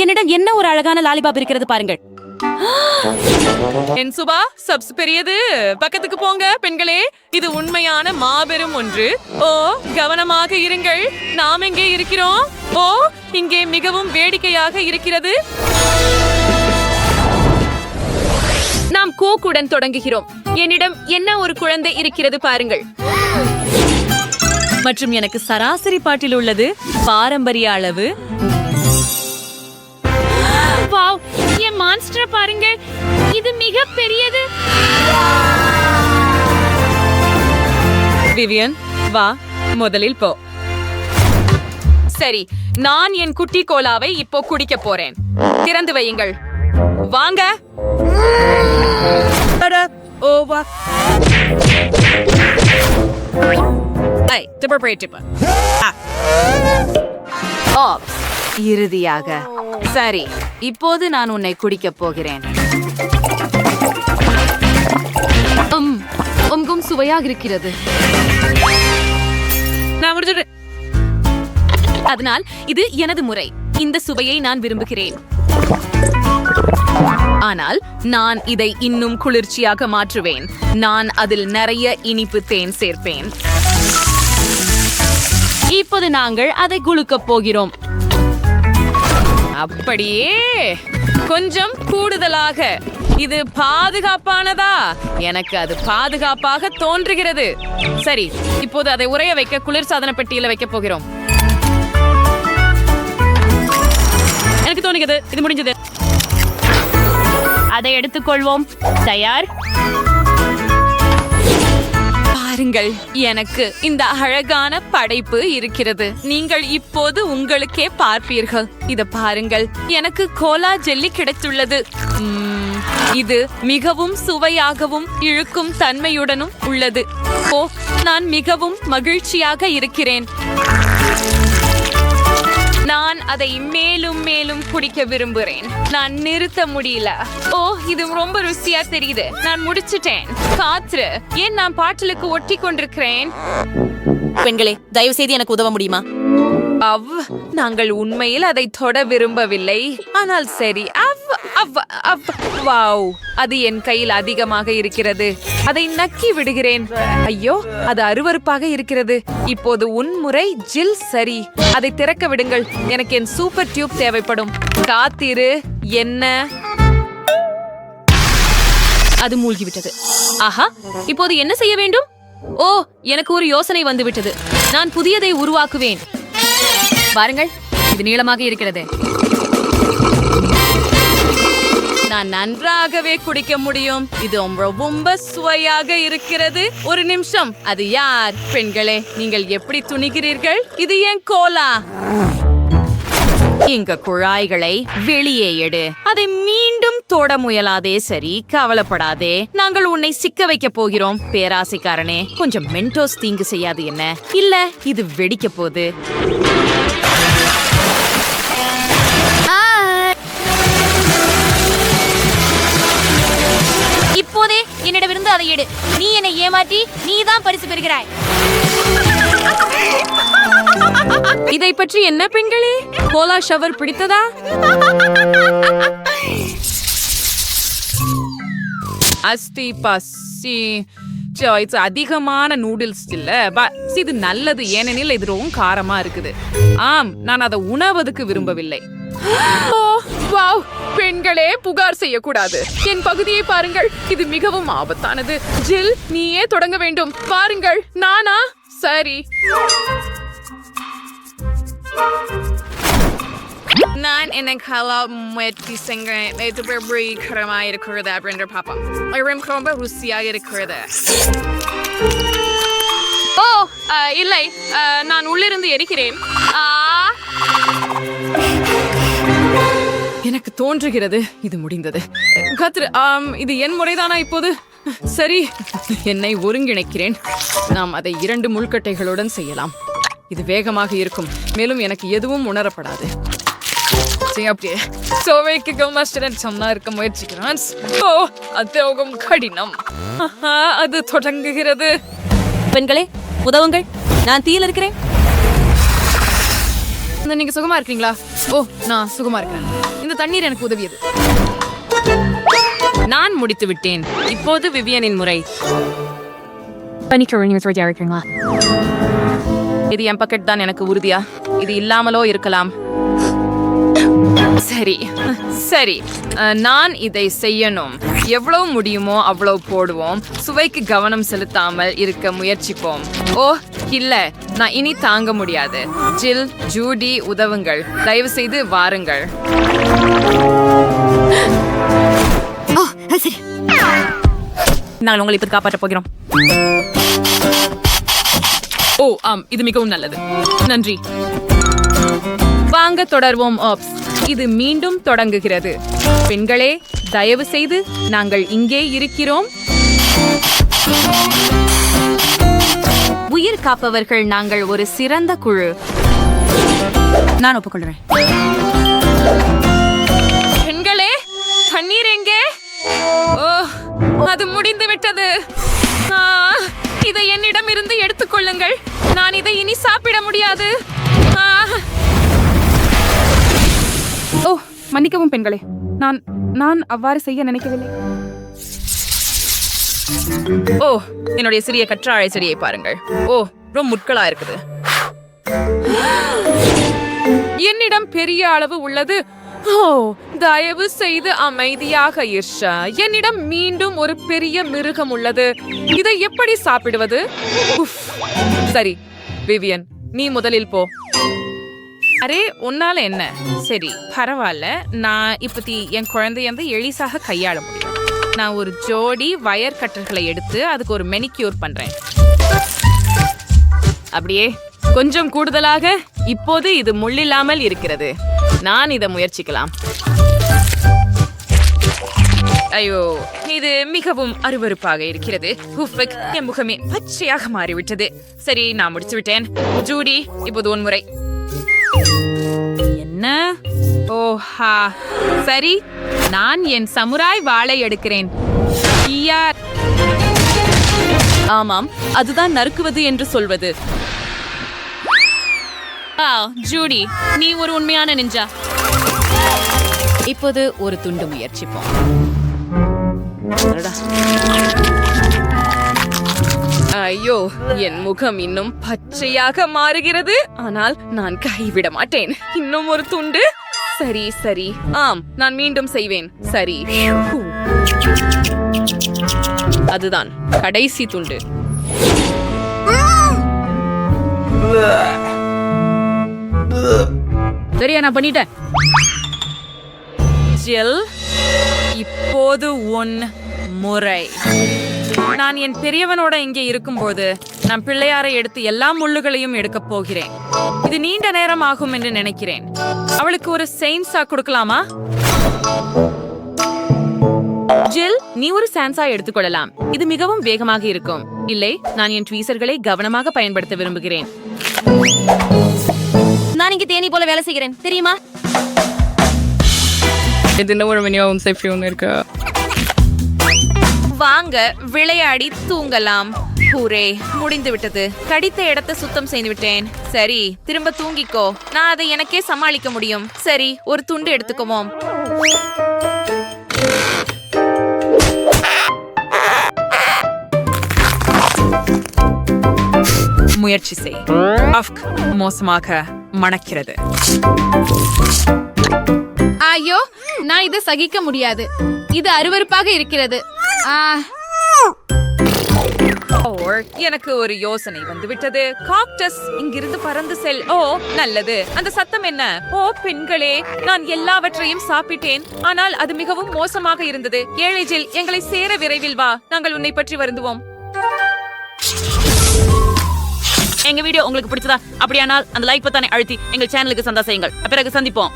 என்னிடம் என்ன ஒரு அழகான லாலிபாப் இருக்கிறது பாருங்கள். என் சுபா சப்ஸ் பெரியது. பக்கத்துக்கு போங்க பெண்களே, இது உண்மையான மாபெரும் ஒன்று. ஓ, கவனமாக இருங்கள். நாம் எங்கே இருக்கிறோம்? ஓ, இங்கே மிகவும் வேடிக்கையாக இருக்கிறது. நாம் கோக்குடன் தொடங்குகிறோம். என்னிடம் என்ன ஒரு குழந்தை இருக்கிறது பாருங்கள். மற்றும் எனக்கு சராசரி பாட்டில் உள்ளது பாரம்பரிய அளவு. வாவ், என் மான்ஸ்டர் பாருங்கள், இது மிக பெரியது. விவியன், வா, முதலில் போ. சரி, நான் என் குட்டி கோலாவை இப்போ குடிக்க போறேன். திறந்து வையுங்கள். வாங்க. ஓ வா. இறுதியாக. சரி, இப்போது நான் உன்னை குடிக்கப் போகிறேன். உங்கும் சுவையாக இருக்கிறது. நான் முடிச்சிட்டேன். அதனால் இது எனது முறை. இந்த சுவையை நான் விரும்புகிறேன். ஆனால் நான் இதை இன்னும் குளிர்ச்சியாக மாற்றுவேன். நான் அதில் நிறைய இனிப்பு தேன் சேர்ப்பேன். இப்போது நாங்கள் அதை குலுக்கப் போகிறோம். அப்படியே கொஞ்சம் கூடுதலாக. இது பாதுகாப்பானதா? எனக்கு அது பாதுகாப்பாக தோன்றுகிறது. சரி, இப்போது அதை உறைய வைக்க குளிர்சாதன பெட்டியில வைக்க போகிறோம். எனக்கு தோணுகிறது இது முடிஞ்சது. அதை எடுத்துக்கொள்வோம். தயார்? பாருங்கள், எனக்கு இந்த அழகான படைப்பு இருக்கிறது. நீங்கள் இப்போது உங்களுக்கே பார்ப்பீர்கள். இத பாருங்கள், எனக்கு கோலா ஜெல்லி கிடைத்துள்ளது. இது மிகவும் சுவையாகவும் இழுக்கும் தன்மையுடனும் உள்ளது. ஓ, நான் மிகவும் மகிழ்ச்சியாக இருக்கிறேன். நான் அதை மேலும் மேலும் குடிக்க விரும்புகிறேன். நான் நிறுத்த முடியல. ஓ, இது ரொம்ப ருசியா தெரியுது. நான் முடிச்சிட்டேன். காற்று ஏன் நான் பாட்டிலுக்கு ஒட்டி கொண்டிருக்கிறேன்? பெண்களே, தயவு செய்து எனக்கு உதவ முடியுமா? நாங்கள் உண்மையில் அதை தொட விரும்பவில்லை. ஆனால் சரி. வாவ், அது என் கையில் அதிகமாக இருக்கிறது. அதை நக்கி விடுகிறேன். ஐயோ, அது அருவருப்பாக இருக்கிறது. இப்போது உன் முறை ஜில். சரி, அதை திறக்க விடுங்கள். எனக்கு என் சூப்பர் டியூப் தேவைப்படும். காத்திரு. என்ன? அது மூழ்கிவிட்டது. ஆஹா, இப்போது என்ன செய்ய வேண்டும்? ஓ, எனக்கு ஒரு யோசனை வந்துவிட்டது. நான் புதியதை உருவாக்குவேன். பாருங்கள், இது நீளமாக இருக்கிறது. நான் நன்றாகவே குடிக்க முடியும். இது ரொம்ப சுவையாக இருக்கிறது. ஒரு நிமிஷம், அது யார்? பெண்களே, நீங்கள் எப்படி துணிகிறீர்கள்? இது என் கோலா. இங்க குழாய்களை வெளியே எடு. அதை மீண்டும் தொட முயலாதே. சரி, கவலைப்படாதே. நாங்கள் உன்னை சிக்க வைக்க போகிறோம். பேராசைக்காரனே, கொஞ்சம் மென்டோஸ் தீங்கு செய்யாது என்ன? இல்ல, இது வெடிக்க போகுது. இப்போதே என்னிடமிருந்து அதை எடு. நீ என்னை ஏமாற்றி நீதான் பரிசு பெறுகிறாய். இதை பற்றி என்ன பெண்களே? கோலா ஷவர் பிடித்ததா? அஸ்தி பசி. இது அதிகமான நூடுல்ஸ் இல்ல. இது நல்லது, ஏனெனில் இது ரொம்ப காரமா இருக்குது. ஆம், நான் அதை உணவதுக்கு விரும்பவில்லை. வாவ், பெண்களே, புகார் செய்யக்கூடாது. என் பகுதியை பாருங்கள், இது மிகவும் ஆபத்தானது. ஜில், நீயே தொடங்க வேண்டும். பாருங்கள். நானா? சரி, நான் எனக்கு முயற்சி செய்கிறேன். இருக்கிறது அப்படின்ற பாப்போம். ரொம்ப ருசியாக இருக்கிறது. ஓ, இல்லை, நான் உள்ளிருந்து எரிக்கிறேன். எனக்கு தோன்றுகிறது இது முடிந்தது. கத்ரு, இது என் முறைதானா இப்போது? சரி, என்னை ஒருங்கிணைக்கிறேன். நாம் அதை 2 முள்கட்டைகளுடன் செய்யலாம். இது வேகமாக இருக்கும், மேலும் எனக்கு எதுவும் உணரப்படாது. இருக்க முயற்சிக்கிறான். ஓ, அது கடினம். அது தொடங்குகிறது. பெண்களே, உதவுங்கள். நான் தீயில் இருக்கிறேன். நீங்க சுகமா இருக்கீங்களா? ஓ, நான் சுகமா இருக்கிறேன். இந்த தண்ணீர் எனக்கு உதவியது. நான் முடித்து விட்டேன். இப்போது விவியனின் முறை. இது என் பக்கெட் தான், எனக்கு உறுதியா. இது இல்லாமலோ இருக்கலாம். சரி சரி, நான் இதை செய்யணும். எவ்வளவு முடியுமோ அவ்வளவு போடுவோம். சுவைக்கு கவனம் செலுத்தாமல் இருக்க முயற்சிப்போம். ஓ இல்ல, நான் இனி தாங்க முடியாது. ஜில், ஜூடி, உதவுங்கள். தயவு செய்து வாருங்கள். நாங்கள் உங்களை இப்போது காப்பாற்றப் போகிறோம். ஓ ஆம், இது மிகவும் நல்லது. நன்றி. வாங்க தொடர்வோம். ஆப்ஸ், இது மீண்டும் தொடங்குகிறது. பெண்களே, தயவு செய்து நாங்கள் இங்கே இருக்கிறோம். உயிர் காப்பவர்கள் நாங்கள் ஒரு சிறந்த குழு. நான் ஒப்புக்கொள்கிறேன். பெண்களே, தண்ணீர் எங்கே? ஓ, அது முடிந்து விட்டது. இதை என்னிடம் இருந்து எடுத்துக்கொள்ளுங்கள். நான் இதை இனி சாப்பிட முடியாது. ஓ, மன்னிக்கவும் பெண்களே. நான் அவ்வாறு செய்ய நினைக்கவில்லை. ஓ, என்னுடைய சிறிய கற்றாழை செடியை பாருங்கள். ஓ, ரொம்ப முட்களா இருக்குது. என்னிடம் பெரிய அளவு உள்ளது. ஓ, தயவு செய்து அமைதியாக இர்ஷா. என்னிடம் மீண்டும் ஒரு பெரிய மிருகம் உள்ளது. இதை எப்படி சாப்பிடுவது? உஃப். சரி விவியன், நீ முதலில் போ. அரே, உன்னால என்ன? சரி, பரவாயில்ல. நான் இப்பத்தி என் குழந்தைய எளிசாக கையாள முடியும். நான் ஒரு ஜோடி வயர் கட்டர்களை எடுத்து அதுக்கு ஒரு மெனிக்யூர் பண்றேன். அப்படியே கொஞ்சம் கூடுதலாக. இப்போது இது முள்ளில்லாமல் இருக்கிறது. நான் இதை முயற்சிக்கலாம். ஐயோ, இது மிகவும் அருவருப்பாக இருக்கிறது. என் முகமே பச்சையாக மாறிவிட்டது. சரி, நான் முடிச்சு விட்டேன். ஜூடி, இப்போது உன் முறை. என்ன? ஓஹா, சரி, நான் என் சமுராய் வாளை எடுக்கிறேன். ஆமாம், அதுதான் நறுக்குவது என்று சொல்வது. ஜூடி, நீ ஒரு உண்மையான நிஞ்சா. இப்போது ஒரு துண்டு முயற்சிப்போம். ஐயோ, என் முகம் இன்னும் பச்சையாக மாறுகிறது. ஆனால் நான் கைவிட மாட்டேன். இன்னும் ஒரு துண்டு. சரி சரி, ஆம், நான் மீண்டும் செய்வேன். சரி, அதுதான் கடைசி துண்டு. சரியா, நான் பண்ணிட்டேன். ஜெல், இப்போது உன் முறை. நான் என் பெரியவனோட இங்கே இருக்கும்போது நான் பிள்ளையாரை எடுத்து எல்லா முள்ளுகளையும் எடுக்கப் போகிறேன். இது நீண்ட நேரம் ஆகும் என்று நினைக்கிறேன். அவளுக்கு ஒரு செயின்ஸா கொடுக்கலாமா? ஜில், நீ ஒரு சான்ஸா எடுத்துக்கொள்ளலாம். இது மிகவும் வேகமாக இருக்கும். இல்லை, நான் என் ட்வீசர்களை கவனமாக பயன்படுத்த விரும்புகிறேன். நான் இங்க தேனி போல வேலை செய்கிறேன், தெரியுமா? வாங்க விளையாடி தூங்கலாம். ஹூரே, முடிந்து விட்டது. கடித்த இடத்தை சுத்தம் செய்து விட்டேன். சரி, திரும்ப தூங்கிக்கோ. நான் அதை எனக்கே சமாளிக்க முடியும். சரி, ஒரு துண்டு எடுத்துக்குவோம். முயற்சி செய். மோசமாக மணக்கிறது. ஐயோ, நான் இதை சகிக்க முடியாது. இது அருவருப்பாக இருக்கிறது. எனக்கு ஒரு யோசனை வந்துவிட்டது. காக்டஸ், இங்கிருந்து பறந்து செல். ஓ நல்லது. அந்த சத்தம் என்ன? ஓ பெண்களே, நான் எல்லாவற்றையும் சாப்பிட்டேன். ஆனால் அது மிகவும் மோசமாக இருந்தது. ஏழை ஜில், எங்களை சேர விரைவில் வா. நாங்கள் உன்னை பற்றி வருந்துவோம். எங்க வீடியோ உங்களுக்கு பிடிச்சதா? அப்படியானால் அந்த லைக் பட்டனை அழுத்தி எங்கள் சேனலுக்கு சந்தா செய்யுங்கள். பிறகு சந்திப்போம்.